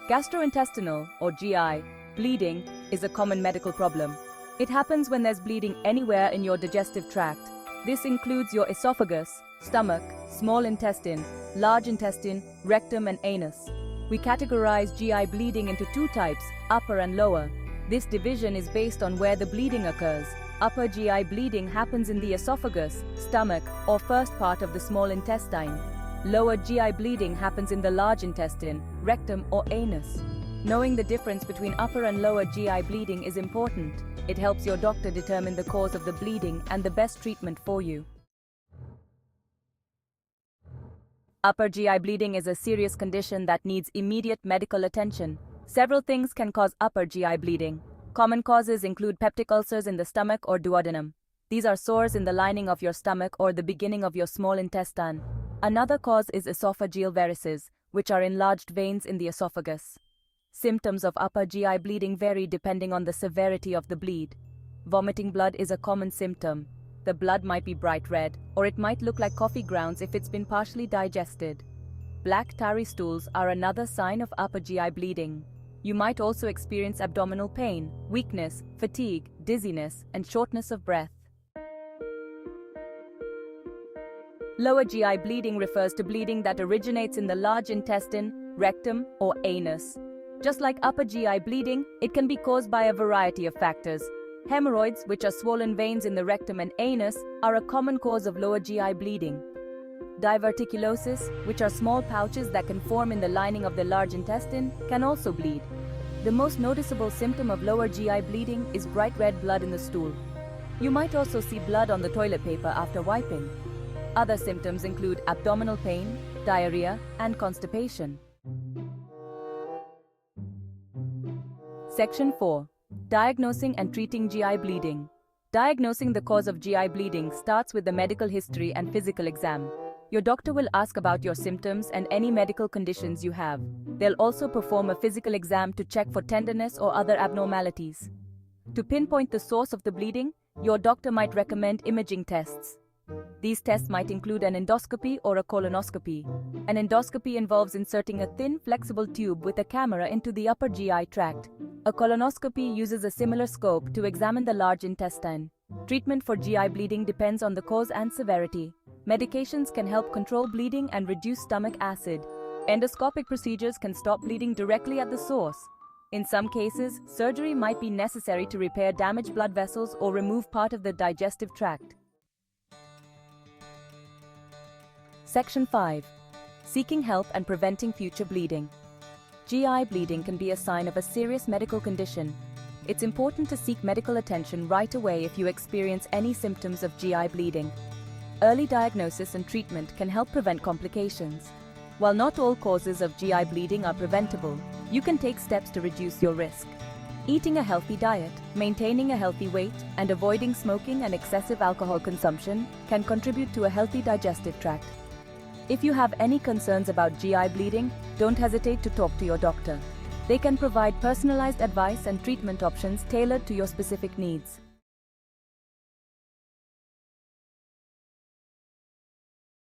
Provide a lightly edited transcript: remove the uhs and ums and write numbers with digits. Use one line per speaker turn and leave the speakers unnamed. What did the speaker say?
Gastrointestinal, or GI, bleeding is a common medical problem. It happens when there's bleeding anywhere in your digestive tract. This includes your esophagus, stomach, small intestine, large intestine, rectum and anus. We categorize GI bleeding into two types, upper and lower. This division is based on where the bleeding occurs. Upper GI bleeding happens in the esophagus, stomach, or first part of the small intestine. Lower GI bleeding happens in the large intestine, rectum or anus. Knowing the difference between upper and lower GI bleeding is important. It helps your doctor determine the cause of the bleeding and the best treatment for you. Upper GI bleeding is a serious condition that needs immediate medical attention. Several things can cause upper GI bleeding. Common causes include peptic ulcers in the stomach or duodenum. These are sores in the lining of your stomach or the beginning of your small intestine. Another cause is esophageal varices, which are enlarged veins in the esophagus. Symptoms of upper GI bleeding vary depending on the severity of the bleed. Vomiting blood is a common symptom. The blood might be bright red, or it might look like coffee grounds if it's been partially digested. Black tarry stools are another sign of upper GI bleeding. You might also experience abdominal pain, weakness, fatigue, dizziness, and shortness of breath. Lower GI bleeding refers to bleeding that originates in the large intestine, rectum, or anus. Just like upper GI bleeding, it can be caused by a variety of factors. Hemorrhoids, which are swollen veins in the rectum and anus, are a common cause of lower GI bleeding. Diverticulosis, which are small pouches that can form in the lining of the large intestine, can also bleed. The most noticeable symptom of lower GI bleeding is bright red blood in the stool. You might also see blood on the toilet paper after wiping. Other symptoms include abdominal pain, diarrhea, and constipation. Section 4. Diagnosing and treating GI bleeding. Diagnosing the cause of GI bleeding starts with the medical history and physical exam. Your doctor will ask about your symptoms and any medical conditions you have. They'll also perform a physical exam to check for tenderness or other abnormalities. To pinpoint the source of the bleeding, your doctor might recommend imaging tests. These tests might include an endoscopy or a colonoscopy. An endoscopy involves inserting a thin, flexible tube with a camera into the upper GI tract. A colonoscopy uses a similar scope to examine the large intestine. Treatment for GI bleeding depends on the cause and severity. Medications can help control bleeding and reduce stomach acid. Endoscopic procedures can stop bleeding directly at the source. In some cases, surgery might be necessary to repair damaged blood vessels or remove part of the digestive tract. Section 5. Seeking help and preventing future bleeding. GI bleeding can be a sign of a serious medical condition. It's important to seek medical attention right away if you experience any symptoms of GI bleeding. Early diagnosis and treatment can help prevent complications. While not all causes of GI bleeding are preventable, you can take steps to reduce your risk. Eating a healthy diet, maintaining a healthy weight, and avoiding smoking and excessive alcohol consumption can contribute to a healthy digestive tract. If you have any concerns about GI bleeding, don't hesitate to talk to your doctor. They can provide personalized advice and treatment options tailored to your specific needs.